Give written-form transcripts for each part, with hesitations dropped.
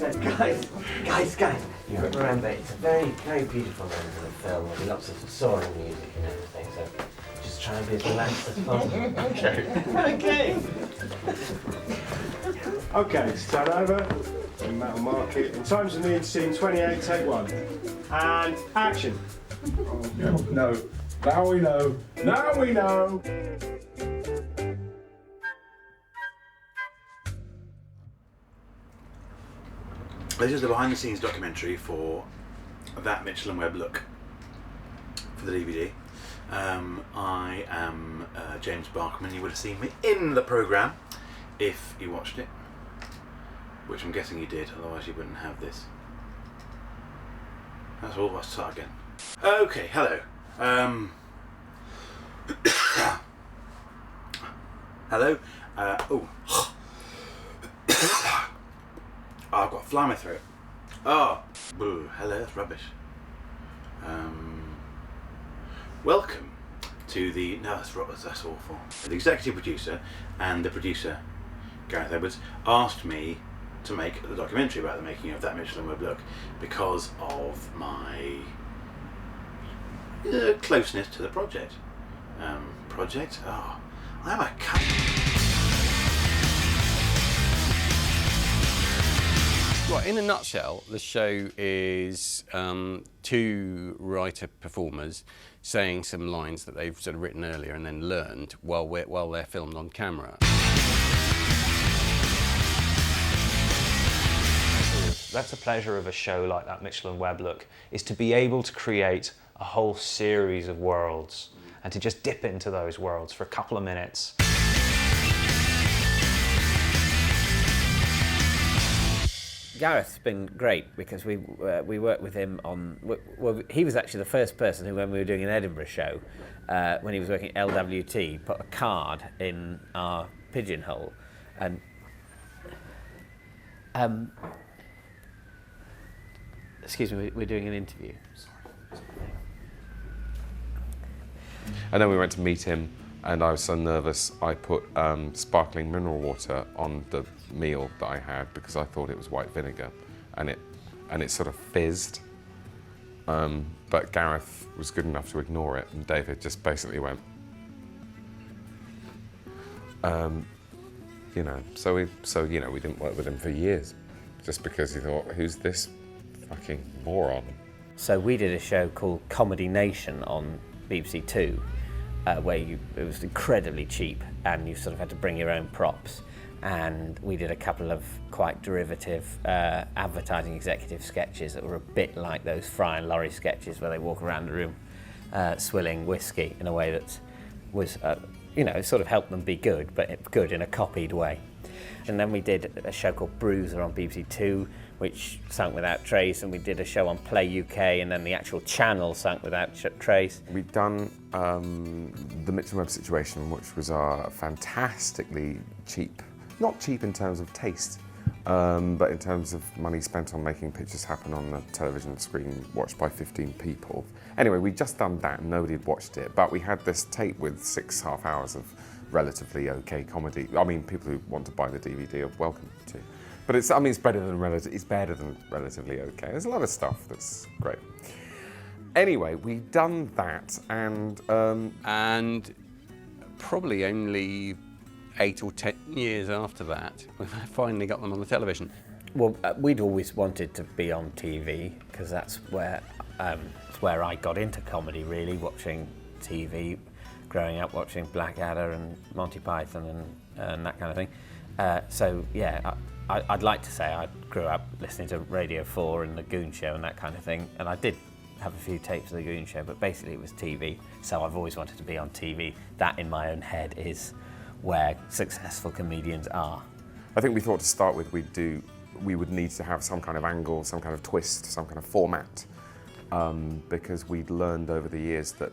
So guys, you remember it's a very, very beautiful moment in the film. There'll be lots of soaring music and everything, so just try and be as relaxed as possible. Okay. Okay, stand over. And that'll mark it. In times of need, scene 28, take 1. And action. Oh, no. Now we know. Now we know. This is the behind-the-scenes documentary for That Mitchell and Webb Look for the DVD. I am James Barkman. You would have seen me in the programme if you watched it, which I'm guessing you did, otherwise you wouldn't have this. That's all. Let's start again. Okay, hello. Hello. I've got a fly in my throat. Oh, boo, hello, that's rubbish. Welcome to the, no, that's awful. The executive producer and the producer, Gareth Edwards, asked me to make the documentary about the making of That Mitchell and Webb Look because of my closeness to the project. Oh, I'm a cunt. Well, in a nutshell, the show is two writer-performers saying some lines that they've sort of written earlier and then learned while they're filmed on camera. That's the pleasure of a show like That Mitchell and Webb Look, is to be able to create a whole series of worlds and to just dip into those worlds for a couple of minutes. Gareth's been great because we worked with him on. Well, he was actually the first person who, when we were doing an Edinburgh show, when he was working at LWT, put a card in our pigeonhole, and excuse me, we're doing an interview. Sorry. And then we went to meet him, and I was so nervous I put sparkling mineral water on the meal that I had because I thought it was white vinegar, and it sort of fizzed. But Gareth was good enough to ignore it, and David just basically went, So we didn't work with him for years, just because he thought, who's this fucking moron? So we did a show called Comedy Nation on BBC Two, where it was incredibly cheap, and you sort of had to bring your own props. And we did a couple of quite derivative advertising executive sketches that were a bit like those Fry and Laurie sketches where they walk around the room swilling whiskey in a way that was, sort of helped them be good, but good in a copied way. And then we did a show called Bruiser on BBC Two, which sunk without trace, and we did a show on Play UK, and then the actual channel sunk without trace. We'd done the Mitchell Webb Situation, which was our fantastically cheap, not cheap in terms of taste, but in terms of money spent on making pictures happen on a television screen watched by 15 people. Anyway, we'd just done that and nobody had watched it, but we had this tape with 6.5 hours of relatively okay comedy. I mean, people who want to buy the DVD are welcome to. But it's better than relatively okay. There's a lot of stuff that's great. Anyway, we'd done that, and probably only 8 or 10 years after that, we finally got them on the television. Well, we'd always wanted to be on TV because that's where I got into comedy, really, watching TV, growing up watching Blackadder and Monty Python and that kind of thing. I'd like to say I grew up listening to Radio 4 and The Goon Show and that kind of thing, and I did have a few tapes of The Goon Show, but basically it was TV, so I've always wanted to be on TV. That, in my own head, is where successful comedians are. I think we thought to start with we would need to have some kind of angle, some kind of twist, some kind of format, because we'd learned over the years that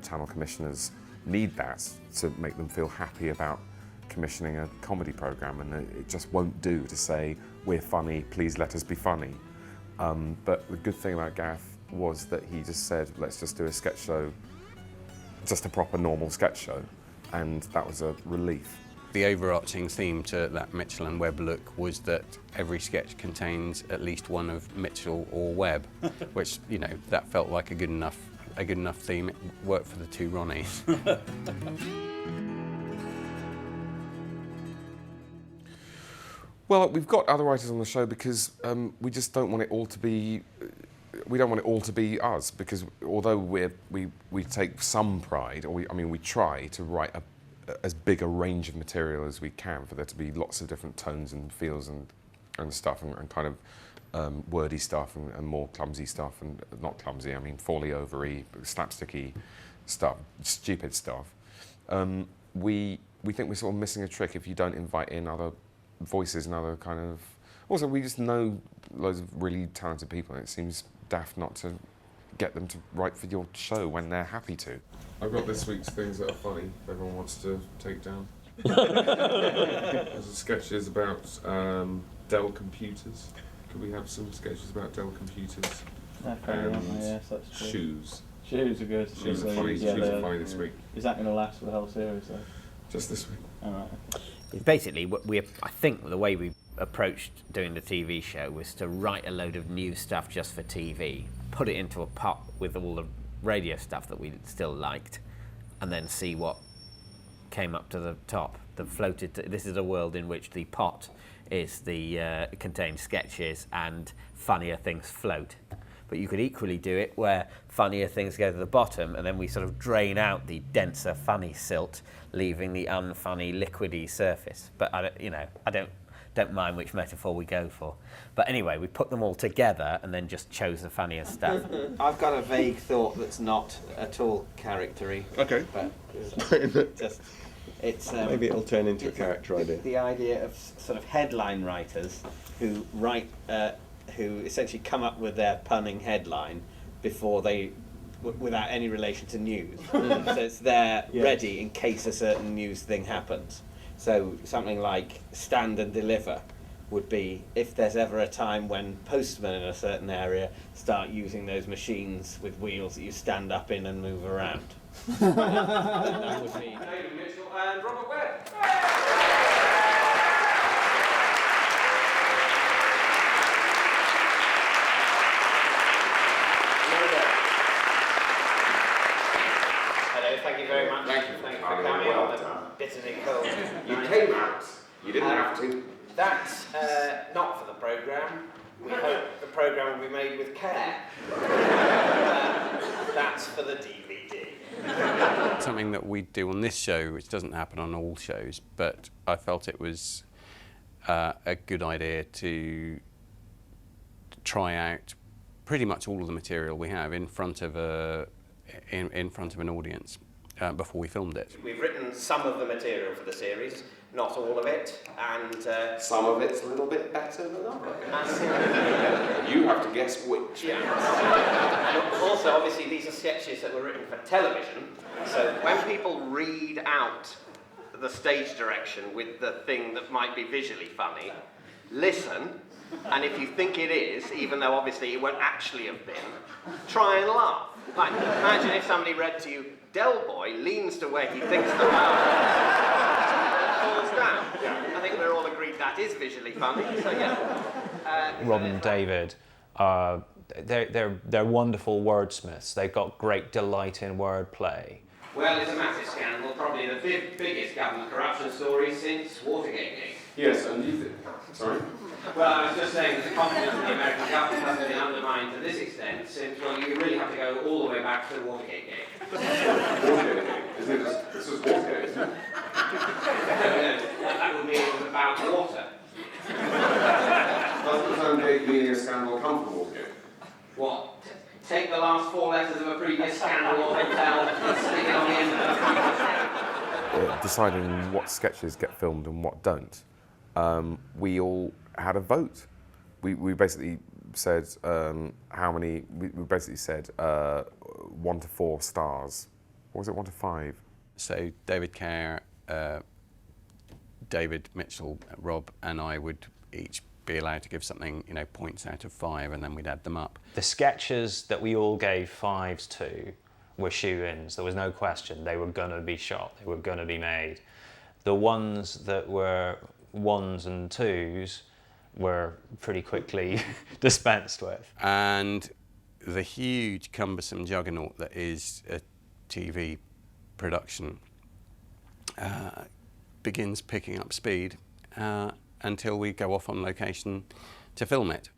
channel commissioners need that to make them feel happy about commissioning a comedy programme, and it just won't do to say, we're funny, please let us be funny. But the good thing about Gareth was that he just said, let's just do a sketch show, just a proper normal sketch show, and that was a relief. the overarching theme to that Mitchell and Webb look was that every sketch contains at least one of Mitchell or Webb, which, you know, that felt like a good enough theme. It worked for the two Ronnies. Well, we've got other writers on the show because we just don't want it all to be. We don't want it all to be us, because although we take some pride, or we try to write as big a range of material as we can for there to be lots of different tones and feels and stuff, and kind of wordy stuff and more clumsy stuff, and not clumsy, I mean folly overy, slapsticky stuff, stupid stuff. We think we're sort of missing a trick if you don't invite in other voices and other kind of. Also, we just know loads of really talented people, and it seems daft not to get them to write for your show when they're happy to. I've got this week's things that are funny, if everyone wants to take down. There's sketches about Dell computers. Could we have some sketches about Dell computers? Yes, that's true. Shoes. Shoes are good. Shoes are funny. Yeah, Shoes are funny this week. Is that going to last for the whole series, though? Just this week. All right. Basically, I think the way we approached doing the TV show was to write a load of new stuff just for TV, put it into a pot with all the radio stuff that we still liked, and then see what came up to the top. This is a world in which the pot is contains sketches and funnier things float. But you could equally do it where funnier things go to the bottom, and then we sort of drain out the denser, funny silt, leaving the unfunny, liquidy surface. But I don't mind which metaphor we go for. But anyway, we put them all together and then just chose the funniest stuff. I've got a vague thought that's not at all charactery. Okay. But just it's Maybe it'll turn into a character idea. the idea of sort of headline writers who write. Who essentially come up with their punning headline before they, without any relation to news. So it's there ready in case a certain news thing happens. So something like stand and deliver would be if there's ever a time when postmen in a certain area start using those machines with wheels that you stand up in and move around. That would be David Mitchell and Robert Webb. Thank you very much. Thank you. Thank you for coming on the bitterly cold. You came out. You didn't have to. That's not for the programme. We hope the programme will be made with care. That's for the DVD. Something that we do on this show, which doesn't happen on all shows, but I felt it was a good idea to try out pretty much all of the material we have in front of in front of an audience before we filmed it. We've written some of the material for the series, not all of it, and Some of it's a little bit better than others. You have to guess which. yeah. And also, obviously, these are sketches that were written for television. So when people read out the stage direction with the thing that might be visually funny, listen, and if you think it is, even though obviously it won't actually have been, try and laugh. Like, imagine if somebody read to you, Del Boy leans to where he thinks the power falls down. I think we're all agreed that is visually funny, so yeah. Rob and David, they're wonderful wordsmiths. They've got great delight in wordplay. Well, it's a massive scandal, probably the biggest government corruption story since Watergate. Yes, and you think. Sorry? Well, I was just saying that the confidence in the American government has been undermined to this extent since, well, you really have to go all the way back to the Watergate gate. Watergate? Isn't it? This is Watergate, isn't it? That would mean it was about water. Doesn't the term gate meaning a scandal come from Watergate? What? Take the last four letters of a previous scandal or hotel and stick it on the end of the Deciding what sketches get filmed and what don't, we all had a vote. We basically said how many. We basically said 1 to 4 stars. Or was it 1 to 5? So David Kerr, David Mitchell, Rob, and I would each be allowed to give something, points out of 5, and then we'd add them up. The sketches that we all gave 5s to were shoe-ins. There was no question. They were going to be shot. They were going to be made. The ones that were 1s and 2s were pretty quickly dispensed with. And the huge cumbersome juggernaut that is a TV production begins picking up speed until we go off on location to film it.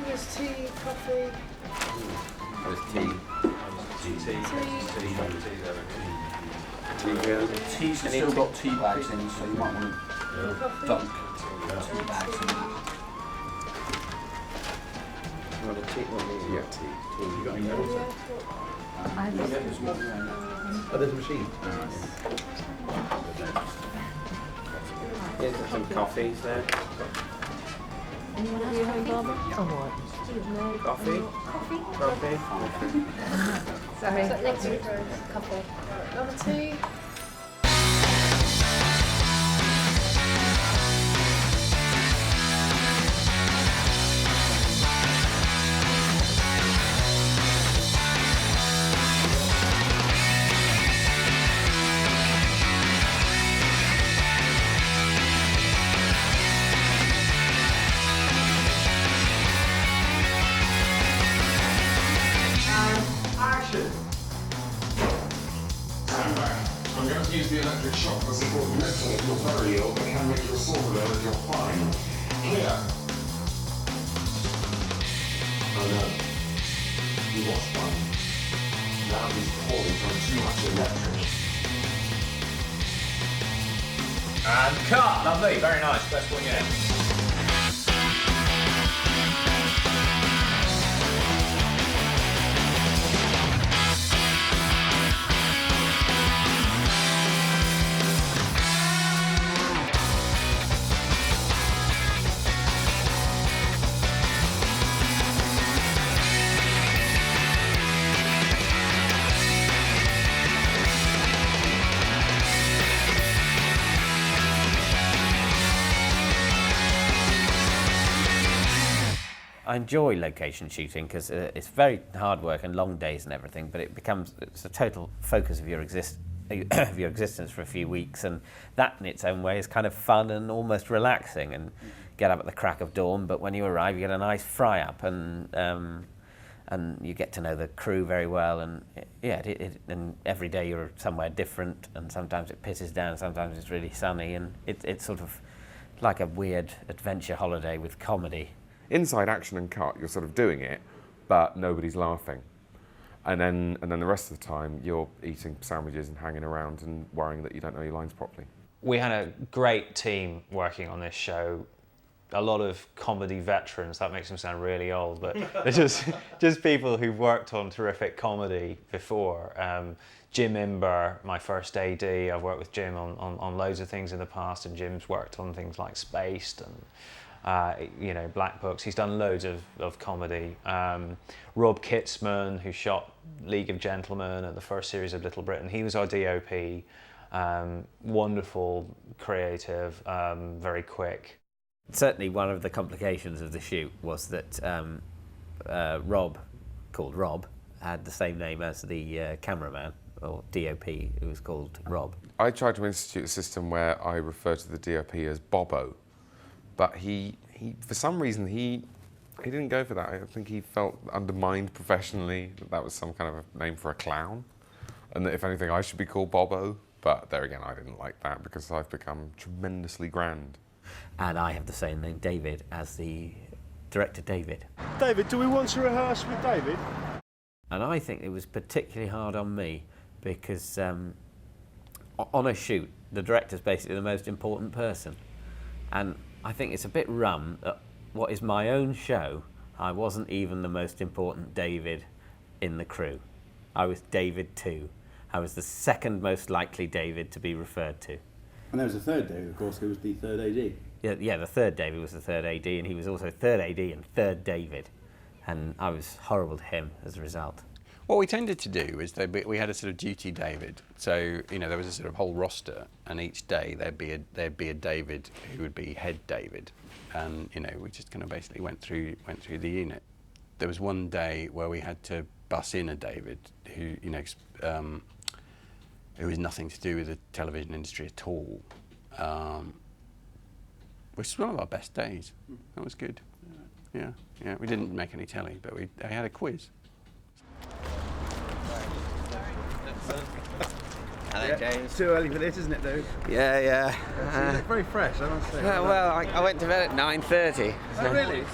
There's tea, coffee. There's tea. Tea's still got tea bags in, so you might want to dunk tea bags in. Yeah, tea. You got any water? Oh, there's a machine. Here's some coffees there. Anyone else having Bob? Coffee? Coffee? Sorry. Next week, coffee. Another tea. I'm going to use the electric shock to support mental if you're very ill, but can make you a sore though if you're fine. Clear. Oh no. He was fine. Now he's poorly from too much electric. And cut! Lovely, very nice. Best one yet. I enjoy location shooting because it's very hard work and long days and everything, but it's a total focus of your existence for a few weeks, and that in its own way is kind of fun and almost relaxing, and get up at the crack of dawn, but when you arrive you get a nice fry up, and you get to know the crew very well, and and every day you're somewhere different, and sometimes it pisses down, sometimes it's really sunny, and it's sort of like a weird adventure holiday with comedy. Inside action and cut, you're sort of doing it, but nobody's laughing. And then the rest of the time, you're eating sandwiches and hanging around and worrying that you don't know your lines properly. We had a great team working on this show. A lot of comedy veterans. That makes them sound really old, but they're just people who've worked on terrific comedy before. Jim Imber, my first AD. I've worked with Jim on loads of things in the past, and Jim's worked on things like Spaced and Black Books. He's done loads of comedy. Rob Kitzman, who shot League of Gentlemen and the first series of Little Britain, he was our DOP. Wonderful, creative, very quick. Certainly one of the complications of the shoot was that Rob, called Rob, had the same name as the cameraman, or DOP, who was called Rob. I tried to institute a system where I refer to the DOP as Bobo, but he for some reason he didn't go for that. I think he felt undermined professionally, that was some kind of a name for a clown, and that if anything I should be called Bobo. But there again, I didn't like that because I've become tremendously grand. And I have the same name, David, as the director, David. David, do we want to rehearse with David? And I think it was particularly hard on me because on a shoot, the director's basically the most important person. And I think it's a bit rum that what is my own show, I wasn't even the most important David in the crew. I was David 2. I was the second most likely David to be referred to. And there was a third David, of course, who was the third AD. Yeah, the third David was the third AD, and he was also third AD and third David. And I was horrible to him as a result. What we tended to do is we had a sort of duty David. So there was a sort of whole roster, and each day there'd be a David who would be head David, and we just kind of basically went through the unit. There was one day where we had to bus in a David who it was nothing to do with the television industry at all, which was one of our best days. That was good. Yeah. We didn't make any telly, but I had a quiz. Hello, James. Too early for this, isn't it, though? Yeah. You look very fresh, I must say. Well, I went to bed at 9:30. Oh, really?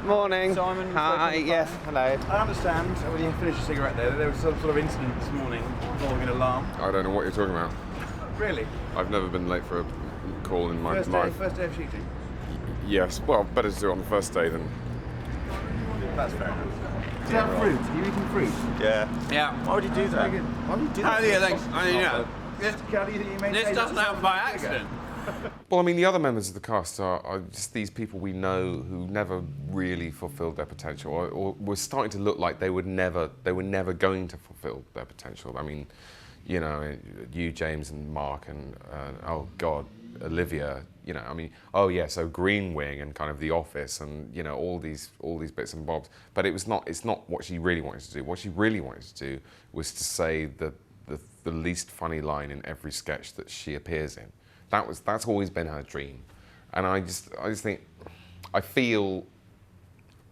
Morning. Simon, Hi, yes, hello. I understand when you finished your cigarette there was some sort of incident this morning involving an alarm. I don't know what you're talking about. Really? I've never been late for a call in my First life. day of shooting? Yes, well, better to do it on the first day than... That's fair enough. Do you have fruit? Are you eating fruit? Yeah. Why would you do that? Why would you do that? How do you think? I mean, you know, How do you think you maintain this doesn't that happen by figure? accident. Well, I mean, the other members of the cast are just these people we know who never really fulfilled their potential, or were starting to look like they were never going to fulfill their potential. I mean, you know, you, James, and Mark, and oh God, Olivia. You know, I mean, oh yeah, so Green Wing and kind of The Office, and you know, all these bits and bobs. But it's not what she really wanted to do. What she really wanted to do was to say the least funny line in every sketch that she appears in. That's always been her dream, and I just think, I feel,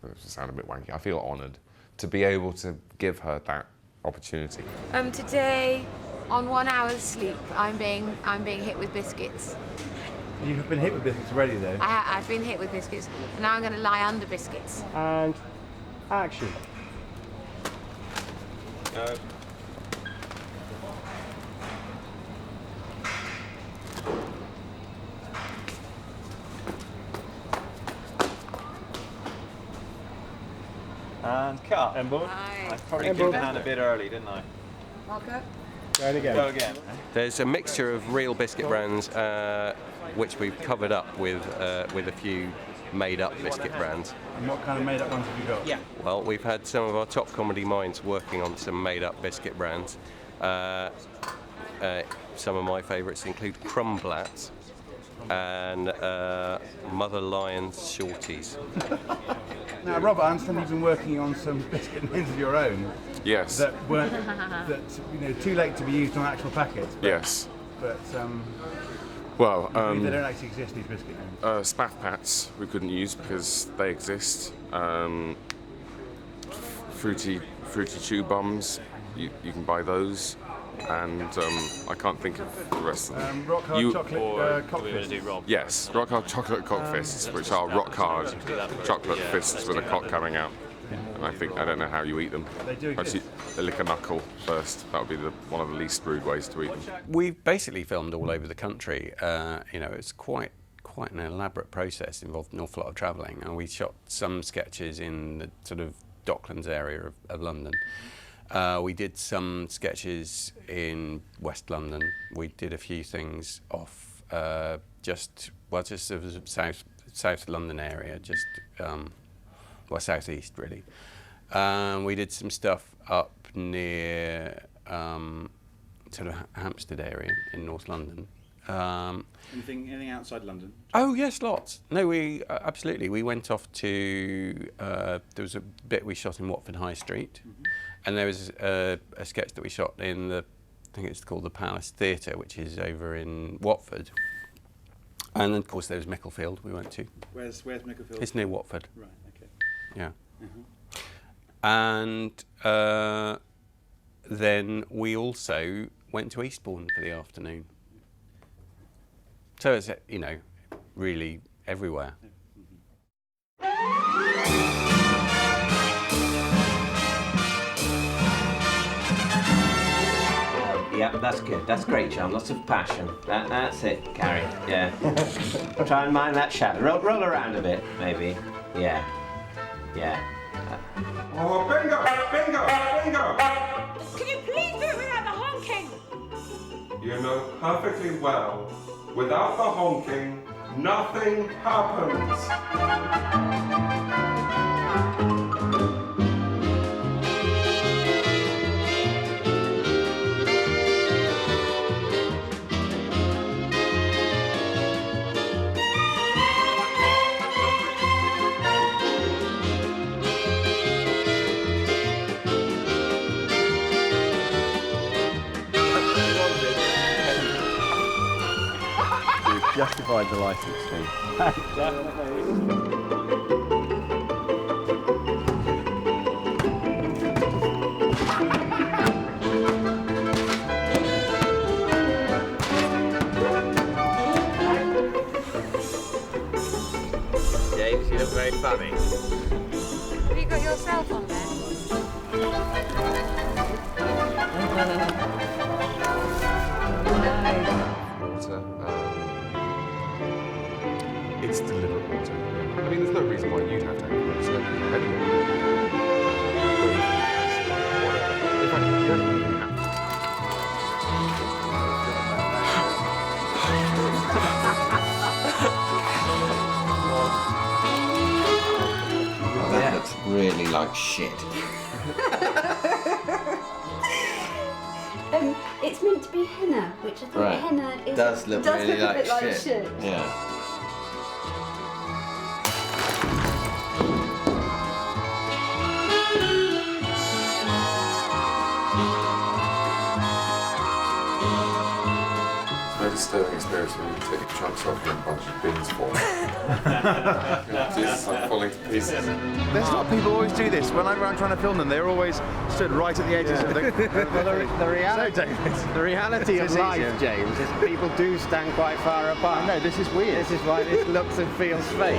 this sound a bit wanky, I feel honoured to be able to give her that opportunity. Today, on 1 hour's sleep, I'm being hit with biscuits. You've been hit with biscuits already, though. I've been hit with biscuits, and now I'm going to lie under biscuits. And action. And cut. Embo. Hi. I probably Embo. kicked the hand a bit early, didn't I? Marco? Going again. Go again. There's a mixture of real biscuit brands, which we've covered up with a few made-up biscuit brands. And what kind of made-up ones have you got? Yeah. Well, we've had some of our top comedy minds working on some made-up biscuit brands. Some of my favourites include Crumblats and Mother Lion's Shorties. Now, Robert, I understand you've been working on some biscuit names of your own Yes. that weren't too late to be used on actual packets. Yes. But Well, they don't actually exist, these biscuit names. Spaff Pats we couldn't use because they exist. Fruity Chew Bums, you can buy those. And I can't think of the rest of them. Rock hard chocolate cock fists. Yes, rock hard chocolate cock fists, which are rock hard chocolate fists with a cock coming out. And I don't know how you eat them. They do exist. Actually, they lick a knuckle first. That would be one of the least rude ways to eat them. We've basically filmed all over the country. It's quite an elaborate process, involved an awful lot of travelling, and we shot some sketches in the sort of Docklands area of London. We did some sketches in West London. We did a few things off just sort of South London area, South East really. We did some stuff up near sort of Hampstead area in North London. Anything outside London? Oh yes, lots. No, we absolutely. We went off to there was a bit we shot in Watford High Street. And there was a sketch that we shot in I think it's called the Palace Theatre, which is over in Watford. And then, of course, there was Micklefield we went to. Where's Micklefield? It's near Watford. Right, okay. Yeah. And then we also went to Eastbourne for the afternoon. So it's, really everywhere. Yeah, that's good. That's great, John. Lots of passion. That's it, Gary. Yeah. Try and mind that shadow. Roll around a bit, maybe. Yeah. Oh, bingo! Can you please do it without the honking? You know perfectly well, without the honking, nothing happens. provide the license fee. James, you look very funny. Have you got yourself on there? Water. It's deliberate water. I mean, there's no reason why you'd have to have water. So anyway. In fact, you don't even have to. That looks really like shit. It's meant to be henna, which I think henna is, does look really a like bit like shit. shit. Yeah. It's a very disturbing experience when you take chunks off and a bunch of bins fall. It's like falling to pieces. There's a lot of people always do this. When I'm around trying to film them, they're always stood right at the edges of the... The reality of life, James, is people do stand quite far apart. No, this is weird. This is why this looks and feels fake.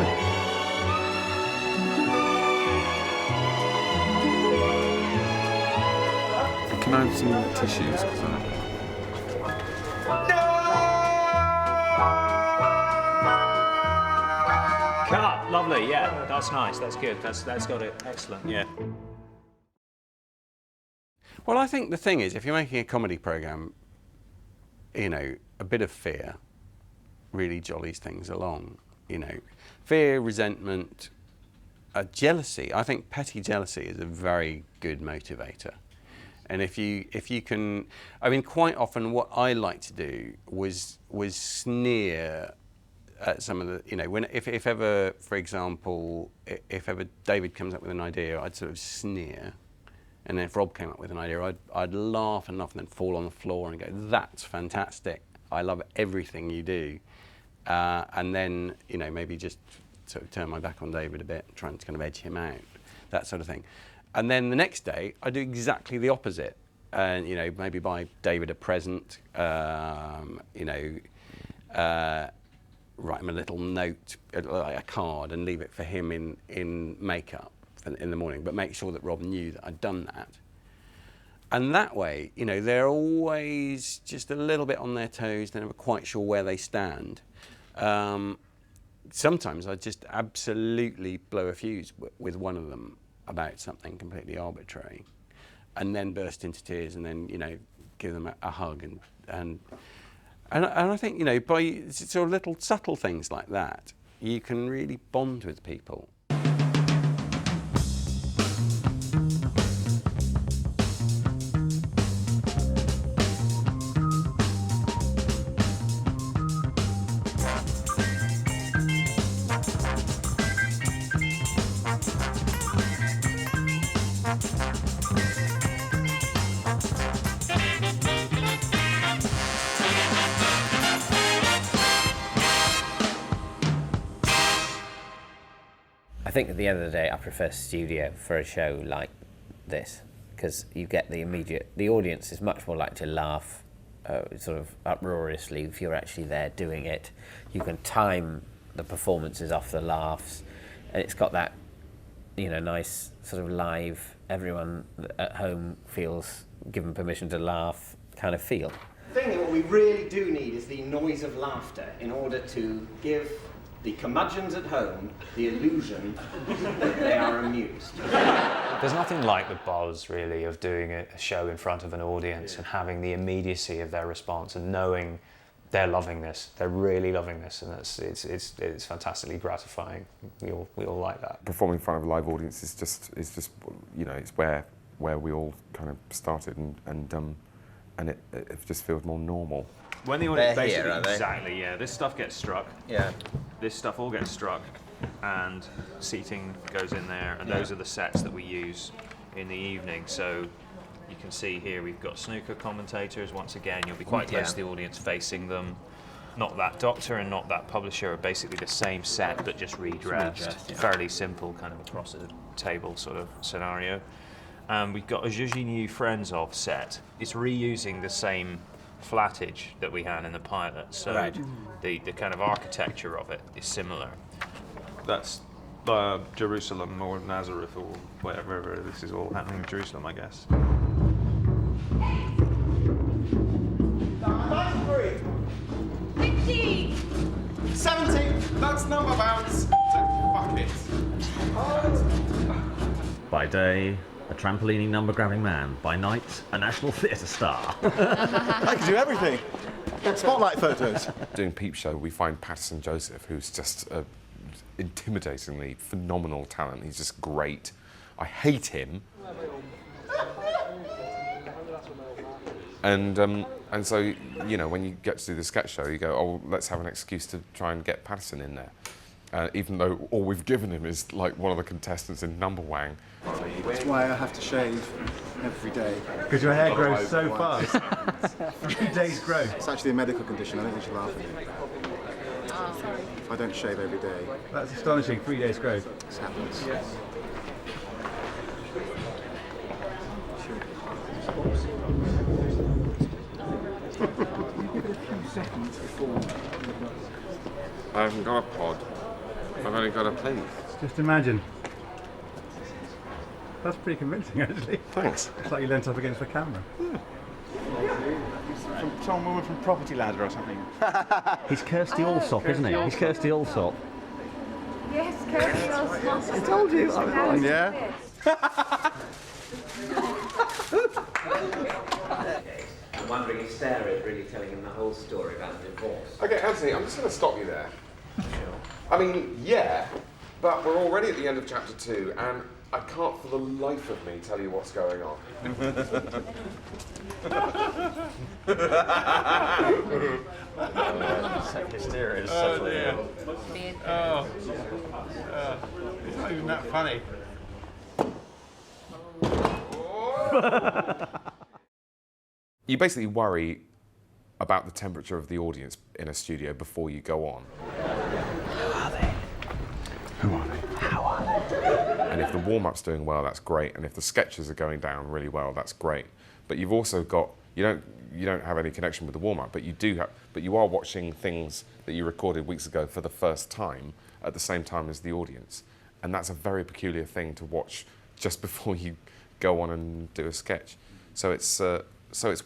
Can I have some tissues? Cut. Lovely. Yeah, that's nice. That's good. That's got it. Excellent. Yeah. Well, I think the thing is, if you're making a comedy programme, you know, a bit of fear really jollies things along. You know, fear, resentment, jealousy. I think petty jealousy is a very good motivator. And if you can, I mean, quite often what I like to do was sneer at some of the, you know, if ever, for example, if ever David comes up with an idea, I'd sort of sneer. And then if Rob came up with an idea, I'd laugh and laugh and then fall on the floor and go, that's fantastic. I love everything you do. And then, you know, maybe just sort of turn my back on David a bit, trying to kind of edge him out, that sort of thing. And then the next day, I do exactly the opposite. And, you know, maybe buy David a present, you know, write him a little note, like a card, and leave it for him in makeup in the morning, but make sure that Rob knew that I'd done that. And that way, you know, they're always just a little bit on their toes, they're never quite sure where they stand. Sometimes I just absolutely blow a fuse with one of them about something completely arbitrary, and then burst into tears, and then, you know, give them a hug, and I think, you know, by sort of little subtle things like that, you can really bond with people. I think at the end of the day, I prefer studio for a show like this, because you get the audience is much more likely to laugh sort of uproariously if you're actually there doing it. You can time the performances off the laughs, and it's got that, you know, nice sort of live, everyone at home feels given permission to laugh kind of feel. The thing that what we really do need is the noise of laughter in order to give the curmudgeons at home the illusion that they are amused. There's nothing like the buzz, really, of doing a show in front of an audience and having the immediacy of their response and knowing they're loving this, they're really loving this, and it's fantastically gratifying. We all like that. Performing in front of a live audience is just you know, it's where we all kind of started, and it just feels more normal. When the audience They're basically here, are they? exactly, yeah. This stuff gets struck. Yeah. This stuff all gets struck, and seating goes in there, and those are the sets that we use in the evening. So you can see here we've got snooker commentators. Once again, you'll be quite close to the audience, facing them. Not That Doctor and Not That Publisher are basically the same set but just redressed. Fairly simple, kind of across the table sort of scenario. We've got a Juji New Friends Of set. It's reusing the same flattage that we had in the pilot, so the kind of architecture of it is similar. That's Jerusalem or Nazareth or wherever this is all happening in Jerusalem, I guess. 50! 70! That's number bounce! Fuck it. By day, a trampolining number-grabbing man. By night, a national theatre star. I can do everything. Spotlight photos. Doing Peep Show, we find Patterson Joseph, who's just a intimidatingly phenomenal talent. He's just great. I hate him. And so, you know, when you get to do the sketch show, you go, oh, let's have an excuse to try and get Patterson in there. Even though all we've given him is like one of the contestants in Number Wang. That's why I have to shave every day. Because your hair grows so fast. 3 days growth. It's actually a medical condition. I think you should laugh at me. Oh, sorry. If I don't shave every day. That's astonishing. 3 days growth. This happens. I haven't got a pod. I've only got a plate. Just imagine. That's pretty convincing, actually. Thanks. It's like you leant up against the camera. From some woman from Property Ladder or something. He's Kirsty Allsop, isn't he? He's Kirsty Allsop. Yes, Kirsty Allsop. I told you. I was right. Yeah. I'm wondering if Sarah is really telling him the whole story about the divorce. Okay, Anthony, I'm just going to stop you there. I mean, yeah, but we're already at the end of chapter 2, and I can't for the life of me tell you what's going on. Hysteria is dear. It's not even that funny. You basically worry about the temperature of the audience in a studio before you go on. Who are they? How are they? And if the warm-up's doing well, that's great. And if the sketches are going down really well, that's great. But you've also got, you don't have any connection with the warm-up, but you are watching things that you recorded weeks ago for the first time at the same time as the audience. And that's a very peculiar thing to watch just before you go on and do a sketch. So it's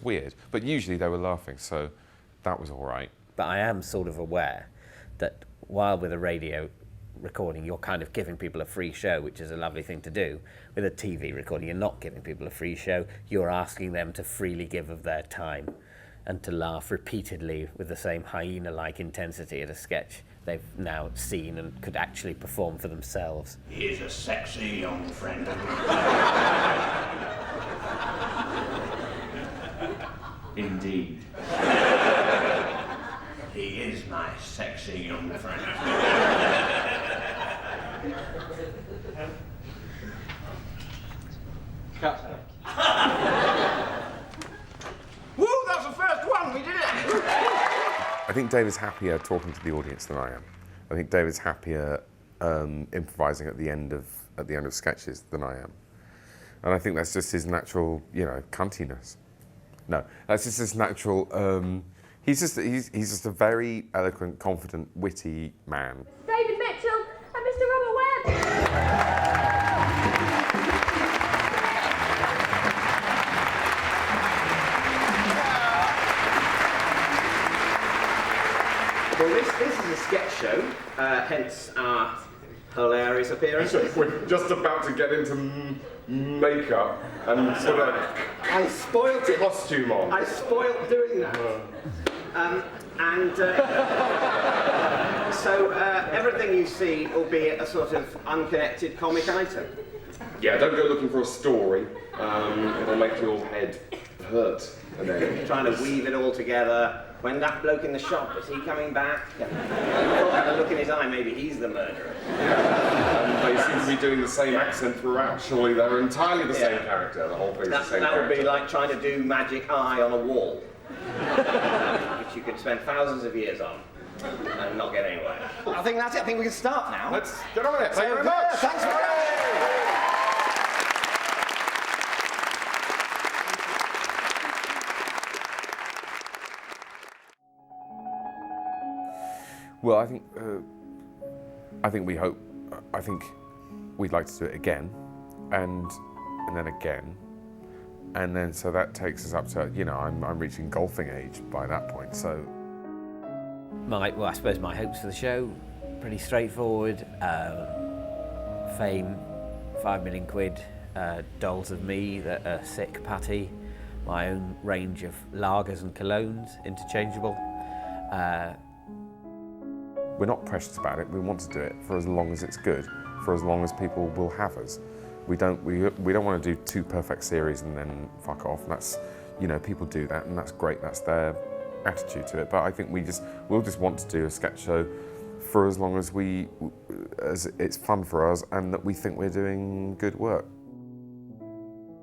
weird. But usually they were laughing, so that was all right. But I am sort of aware that while with a radio recording, you're kind of giving people a free show, which is a lovely thing to do. With a TV recording, you're not giving people a free show. You're asking them to freely give of their time and to laugh repeatedly with the same hyena-like intensity at a sketch they've now seen and could actually perform for themselves. He is a sexy young friend of mine. Indeed. He is my sexy young friend. Cut. Woo, that's the first one, we did it! I think David's happier talking to the audience than I am. I think David's happier improvising at the end of sketches than I am. And I think that's just his natural, cuntiness. No, that's just his natural. He's just a very eloquent, confident, witty man. David Mitchell and Mr. Robert Webb. Well, this is a sketch show, hence our hilarious appearances. We're just about to get into makeup and sort of I spoiled it. Costume on. I spoiled doing that. So everything you see will be a sort of unconnected comic item. Yeah, don't go looking for a story. It'll make your head hurt. And then Trying to weave it all together. When that bloke in the shop, is he coming back? And a look in his eye, maybe he's the murderer. They seem to be doing the same accent throughout. Surely they're entirely the same character. The whole thing's the same That would character. be like trying to do magic eye on a wall. Which you can spend thousands of years on and not get anywhere. I think that's it. I think we can start now. Let's get on with it. Thank you very Yeah, much. thanks for coming. Well, I think we'd like to do it again, and then again, and then so that takes us up to, you know, I'm reaching golfing age by that point. So, Well, I suppose my hopes for the show, pretty straightforward. Fame, 5 million quid, dolls of me that are sick patty, my own range of lagers and colognes, interchangeable. we're not precious about it. We want to do it for as long as it's good, for as long as people will have us. We don't want to do 2 perfect series and then fuck off. That's, you know, people do that and that's great. That's their attitude to it. But I think we'll just want to do a sketch show for as long as it's fun for us and that we think we're doing good work.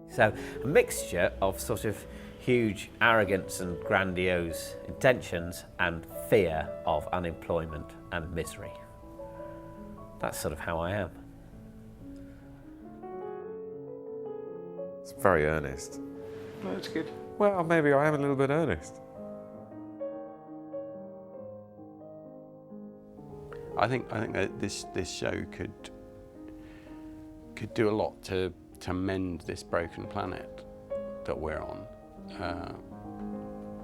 So a mixture of sort of huge arrogance and grandiose intentions and fear of unemployment and misery. That's sort of how I am. It's very earnest. No, it's good. Well, maybe I am a little bit earnest. I think that this show could do a lot to mend this broken planet that we're on.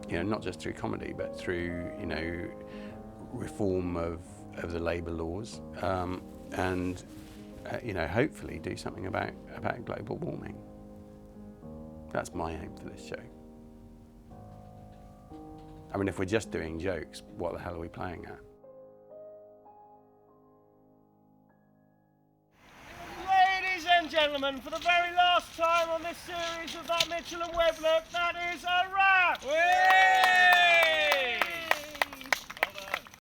You know, not just through comedy, but through, you know, reform of the labour laws, and you know, hopefully do something about global warming. That's my aim for this show. I mean, if we're just doing jokes, what the hell are we playing at? Ladies and gentlemen, for the very last time on this series of That Mitchell and Webb Look, that is a wrap!